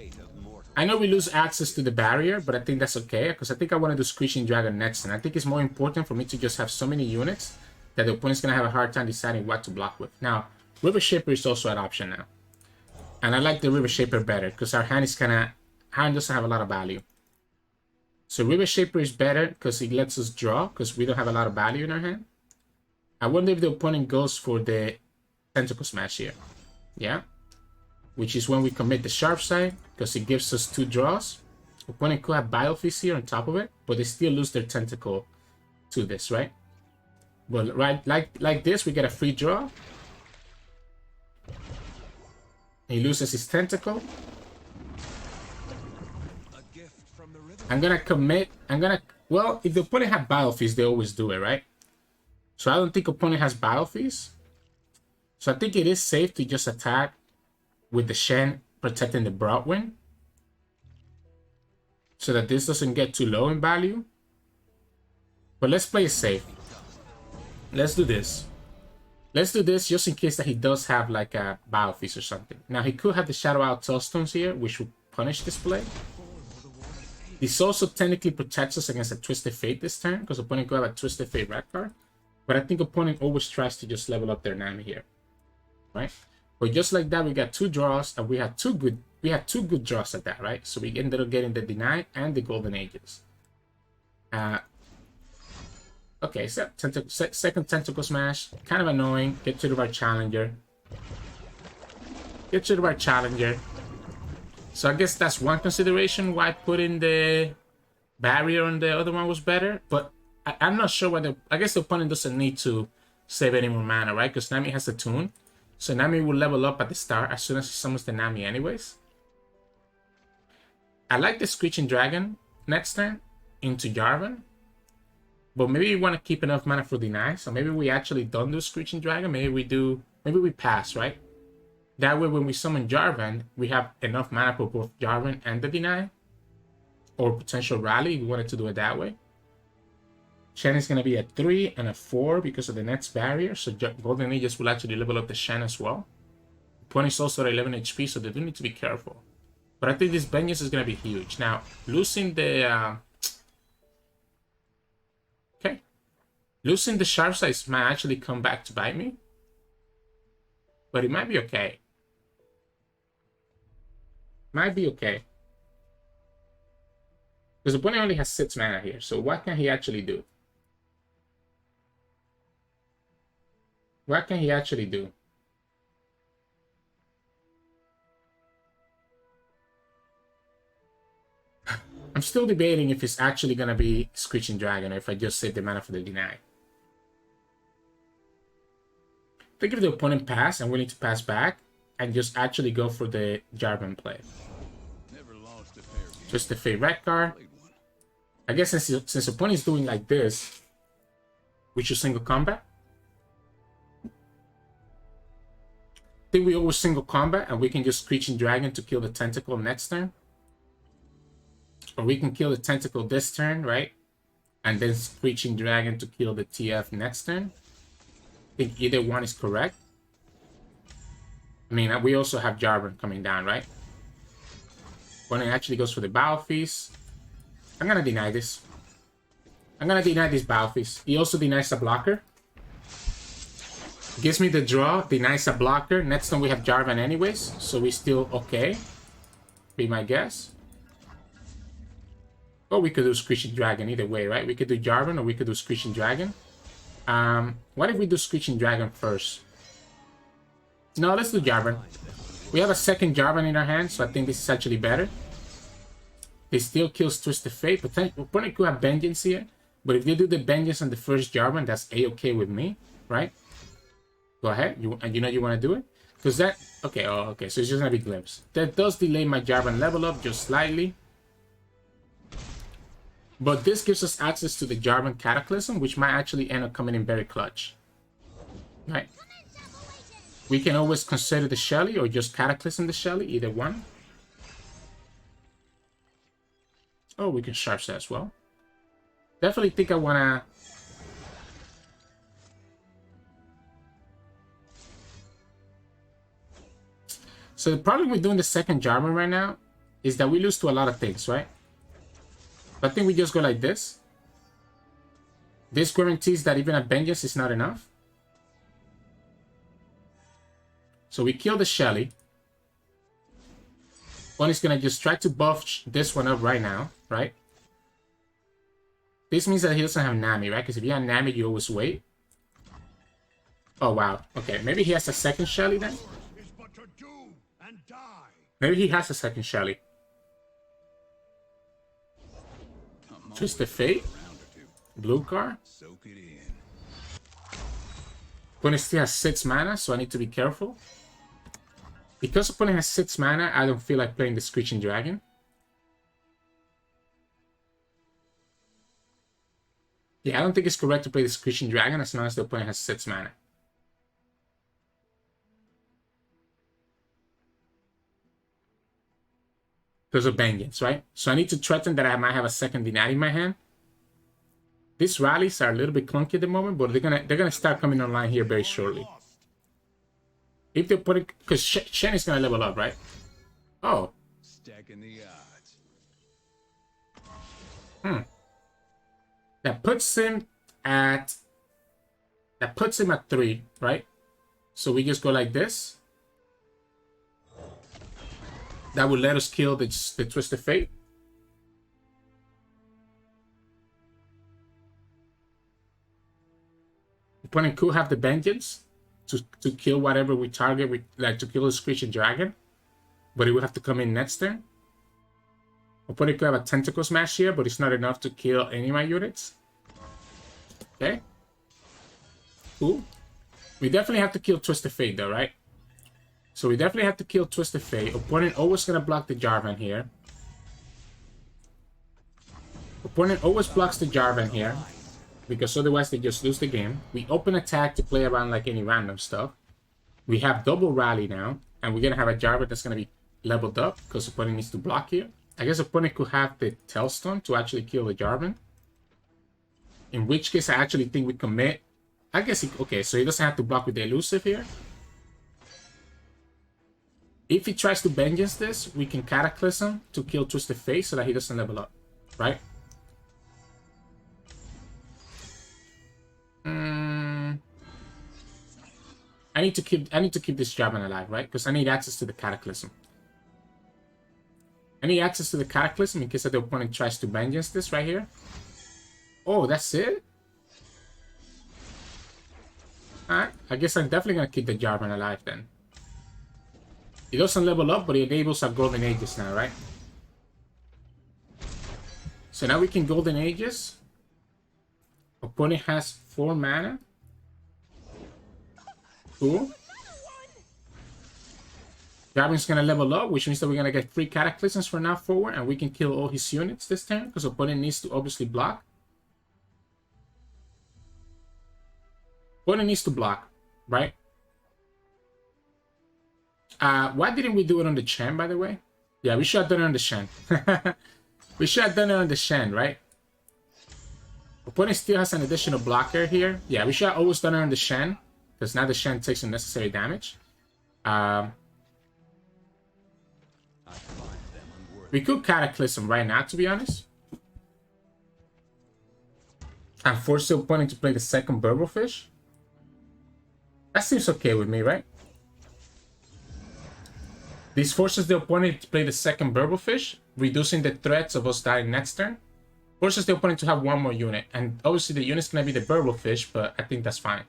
I know we lose access to the barrier, but I think that's okay, because I think I want to do Screeching Dragon next, and I think it's more important for me to just have so many units that the opponent's going to have a hard time deciding what to block with. Now, River Shaper is also an option now. And I like the River Shaper better because our hand is hand doesn't have a lot of value. So River Shaper is better because it lets us draw because we don't have a lot of value in our hand. I wonder if the opponent goes for the Tentacle Smash here. Yeah. Which is when we commit the Sharp Side because it gives us 2 draws. Opponent could have Biofeast here on top of it, but they still lose their Tentacle to this, right? Well, right, like this, we get a free draw. He loses his Tentacle. A gift from the river. I'm gonna commit. Well, if the opponent has Biofeast, they always do it, right? So I don't think opponent has Biofeast. So I think it is safe to just attack with the Shen protecting the Broadwind, so that this doesn't get too low in value. But let's play it safe. Let's do this. Let's do this just in case that he does have like a Biofeast or something. Now he could have the Shadow Out Tollstones here, which would punish this play. This also technically protects us against a Twisted Fate this turn, because opponent could have a Twisted Fate red card. But I think opponent always tries to just level up their Nami here, right? But just like that, we got 2 draws, and we had two good draws at that, right? So we ended up getting the Deny and the Golden Ages. Okay, so second Tentacle Smash, kind of annoying. Get rid of our Challenger. Get rid of our Challenger. So I guess that's one consideration why putting the barrier on the other one was better. But I'm not sure whether... I guess the opponent doesn't need to save any more mana, right? Because Nami has a tune. So Nami will level up at the start as soon as he summons the Nami anyways. I like the Screeching Dragon next turn into Jarvan. But maybe we want to keep enough mana for Deny. So maybe we actually don't do Screeching Dragon. Maybe we pass, right? That way when we summon Jarvan, we have enough mana for both Jarvan and the Deny. Or potential Rally if we wanted to do it that way. Shen is going to be a 3 and a 4 because of the Net's barrier. So Golden Aegis will actually level up the Shen as well. Opponent is also at 11 HP, so they do need to be careful. But I think this Vengeance is going to be huge. Now, losing the... Losing the Sharp Sides might actually come back to bite me. But it might be okay. Might be okay. Because the opponent only has 6 mana here. So what can he actually do? What can he actually do? I'm still debating if it's actually going to be Screeching Dragon or if I just save the mana for the Deny. I think if the opponent pass, I'm willing to pass back and just actually go for the Jarvan play. Never lost a pair. Just the Fate red card. I guess since opponent is doing like this, we should single combat. I think we always single combat and we can just Screeching Dragon to kill the Tentacle next turn. Or we can kill the Tentacle this turn, right? And then Screeching Dragon to kill the TF next turn. I think either one is correct. I mean, we also have Jarvan coming down, right? When it actually goes for the Biofeast. I'm gonna deny this. I'm gonna deny this Biofeast. He also denies a blocker. Gives me the draw, denies a blocker. Next time we have Jarvan anyways, so we're still okay. Be my guess. Or we could do Screeching Dragon either way, right? We could do Jarvan or we could do Screeching Dragon. What if we do Screeching Dragon first? No, let's do Jarvan. We have a second Jarvan in our hand, so I think this is actually better. They still kills Twisted Fate. Opponent could have Vengeance here. But if they do the Vengeance on the first Jarvan, that's A-okay with me, right? Go ahead. You know you want to do it? Because that... Okay, oh, okay. So it's just going to be Glimpse. That does delay my Jarvan level up just slightly. But this gives us access to the Jarvan Cataclysm, which might actually end up coming in very clutch. Right. We can always consider the Shelly or just Cataclysm the Shelly, either one. Oh, we can Sharp Set as well. Definitely think I want to... So the problem with doing the second Jarvan right now is that we lose to a lot of things, right? I think we just go like this. This guarantees that even a Vengeance is not enough. So we kill the Shelly. Opponent's gonna just try to buff this one up right now, right? This means that he doesn't have Nami, right? Because if you have Nami, you always wait. Oh, wow. Okay, maybe he has a second Shelly then? Maybe he has a second Shelly. Twist of Fate. Blue card. Opponent still has 6 mana, so I need to be careful. Because opponent has 6 mana, I don't feel like playing the Screeching Dragon. Yeah, I don't think it's correct to play the Screeching Dragon as long as the opponent has 6 mana. Because of Vengeance, right? So I need to threaten that I might have a second Dinari in my hand. These rallies are a little bit clunky at the moment, but they're gonna start coming online here very shortly. If they put it, because Shen is gonna level up, right? Oh. Stacking the odds. That puts him at 3, right? So we just go like this. That will let us kill the Twisted Fate. Opponent could have the Vengeance to kill whatever we target with, like to kill the Screeching Dragon. But it would have to come in next turn. Opponent could have a Tentacle Smash here, but it's not enough to kill any of my units. Okay. Cool. We definitely have to kill Twisted Fate though, right? So we definitely have to kill Twisted Fate. Opponent always gonna block the Jarvan here. Opponent always blocks the Jarvan here, because otherwise they just lose the game. We open attack to play around like any random stuff. We have double rally now, and we're gonna have a Jarvan that's gonna be leveled up because opponent needs to block here. I guess opponent could have the Tailstone to actually kill the Jarvan. In which case I actually think we commit. I guess okay, so he doesn't have to block with the elusive here. If he tries to Vengeance this, we can Cataclysm to kill Twisted Fate so that he doesn't level up, right? I need to keep this Jarvan alive, right? Because I need access to the Cataclysm. I need access to the Cataclysm in case that the opponent tries to Vengeance this right here. Oh, that's it? Alright, I guess I'm definitely gonna keep the Jarvan alive then. He doesn't level up, but he enables our Golden Ages now, right? So now we can Golden Ages. Opponent has 4 mana. Cool. Jarvan's gonna level up, which means that we're gonna get 3 Cataclysms from now forward, and we can kill all his units this turn, because opponent needs to obviously block. Opponent needs to block, right? Why didn't we do it on the Shen, by the way? Yeah, we should have done it on the Shen. We should have done it on the Shen, right? Opponent still has an additional blocker here. Yeah, we should have always done it on the Shen, because now the Shen takes unnecessary damage. We could Cataclysm right now, to be honest. And force the opponent to play the second Burblefish. That seems okay with me, right? This forces the opponent to play the second Burblefish, reducing the threats of us dying next turn. Forces the opponent to have 1 more unit. And obviously the unit's gonna be the Burblefish, but I think that's fine.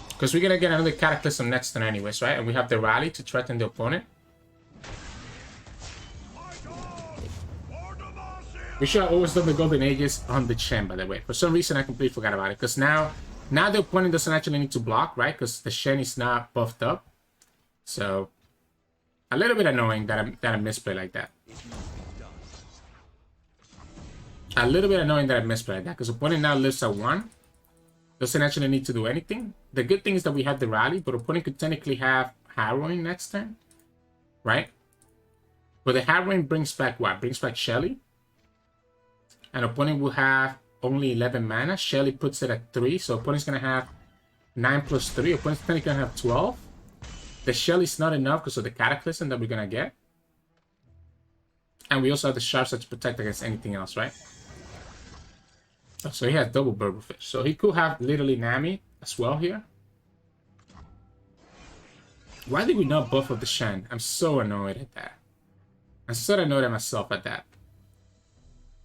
Because we're gonna get another Cataclysm next turn anyways, right? And we have the rally to threaten the opponent. We should have always done the Golden Ages on the Shen, by the way. For some reason, I completely forgot about it. Because now the opponent doesn't actually need to block, right? Because the Shen is not buffed up. So, a little bit annoying that I misplay like that. A little bit annoying that I misplay like that. Because opponent now lives at 1. Doesn't actually need to do anything. The good thing is that we have the rally, but opponent could technically have Harrowing next turn. Right? But the Harrowing brings back what? Brings back Shelly. And opponent will have only 11 mana. Shelly puts it at 3. So opponent's going to have 9 plus 3. Opponent's technically going to have 12. The Shelly's not enough because of the Cataclysm that we're going to get. And we also have the Sharps to protect against anything else, right? So he has double Burblefish. So he could have literally Nami as well here. Why did we not buff up the Shen? I'm so annoyed at that. I'm so annoyed at myself at that.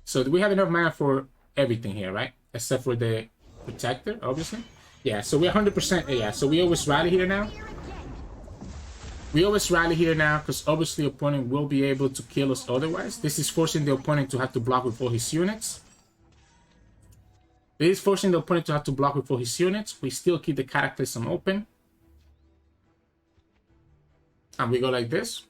So do we have enough mana for everything here, right? Except for the protector, obviously. Yeah, so we're 100%. Yeah, so we always rally here now. We always rally here now because obviously the opponent will be able to kill us otherwise. This is forcing the opponent to have to block with all his units. This is forcing the opponent to have to block with all his units. We still keep the cataclysm open. And we go like this.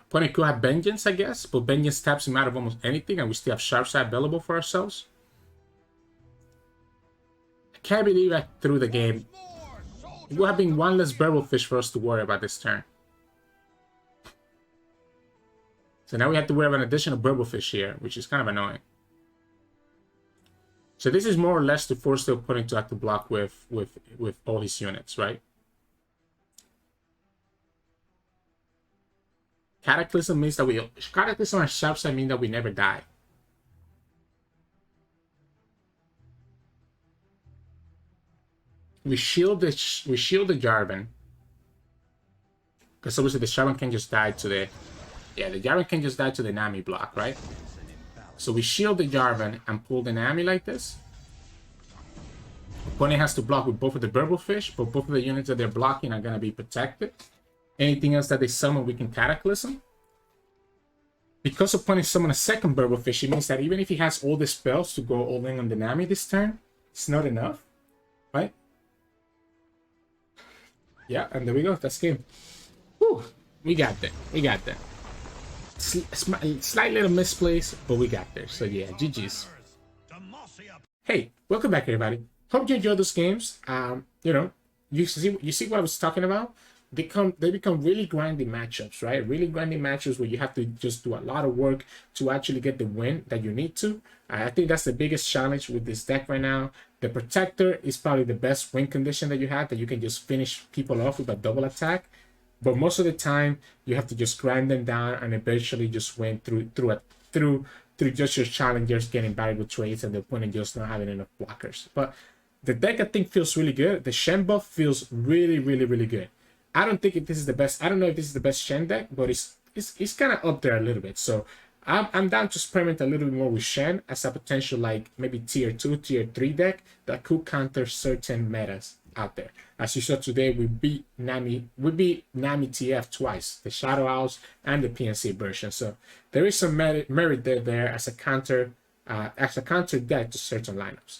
Opponent could have Vengeance, I guess, but Vengeance taps him out of almost anything, and we still have Sharp Side available for ourselves. I can't believe I threw the game. It would have been one less Burble Fish for us to worry about this turn. So now we have to worry about an additional Burble Fish here, which is kind of annoying. So this is more or less to force the opponent to have to block with all his units, right? Cataclysm means that Cataclysm and Sharp Side mean that we never die. We shield the Jarvan. Because obviously the Jarvan can just die to the... Yeah, the Jarvan can just die to the Nami block, right? So we shield the Jarvan and pull the Nami like this. Opponent has to block with both of the Burble Fish, but both of the units that they're blocking are going to be protected. Anything else that they summon, we can Cataclysm. Because opponent summon a second Burble Fish, it means that even if he has all the spells to go all in on the Nami this turn, it's not enough, right? Yeah, and there we go. That's game. Whew, we got there. We got there. Slight little misplace, but we got there. So yeah, GG's. Hey, welcome back, everybody. Hope you enjoyed those games. You know, you see what I was talking about. They become really grindy matchups, right? Really grindy matchups where you have to just do a lot of work to actually get the win that you need to. I think that's the biggest challenge with this deck right now. The Protector is probably the best win condition that you have, that you can just finish people off with a double attack. But most of the time, you have to just grind them down and eventually just win through just your challengers getting valuable trades and the opponent just not having enough blockers. But the deck, I think, feels really good. The Shen buff feels really, really, really good. I don't think this is the best. I don't know if this is the best Shen deck, but it's kind of up there a little bit. So I'm down to experiment a little bit more with Shen as a potential, like, maybe tier 2, tier 3 deck that could counter certain metas out there. As you saw today, we beat Nami TF twice, the Shadow Owls and the PNC version. So there is some merit there as a counter deck to certain lineups.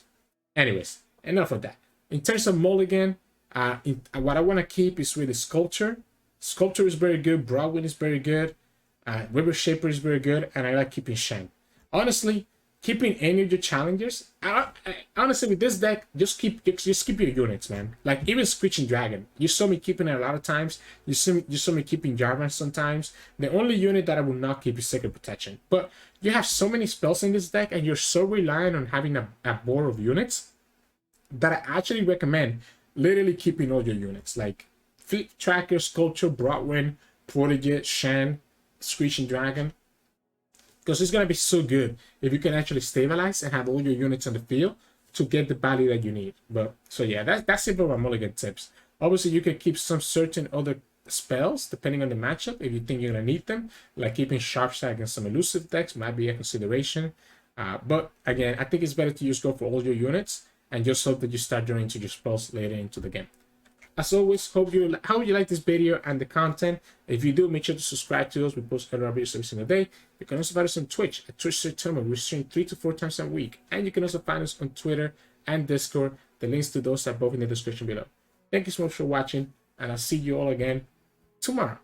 Anyways, enough of that. In terms of mulligan, what I want to keep is really Sculpture. Sculpture is very good. Broadwind is very good. River Shaper is very good, and I like keeping Shen. Honestly, keeping any of your challengers, honestly, with this deck, just keep your units, man. Like even Screeching Dragon, you saw me keeping it a lot of times. You saw me keeping Jarvan sometimes. The only unit that I will not keep is Sacred Protection. But you have so many spells in this deck, and you're so reliant on having a board of units that I actually recommend literally keeping all your units, like Fleet Tracker, Sculpture, Broadwind, Protege, Shen, Screeching Dragon, because it's going to be so good if you can actually stabilize and have all your units on the field to get the value that you need. But so yeah, that's it for my mulligan tips. Obviously, you can keep some certain other spells depending on the matchup if you think you're going to need them, like keeping Sharp Side against some elusive decks might be a consideration. But again, I think it's better to just go for all your units and just hope that you start drawing into your spells later into the game. As always, hope you like this video and the content. If you do, make sure to subscribe to us. We post other videos every single day. You can also find us on Twitch at Twitch Sirturmund. We stream 3 to 4 times a week. And you can also find us on Twitter and Discord. The links to those are both in the description below. Thank you so much for watching, and I'll see you all again tomorrow.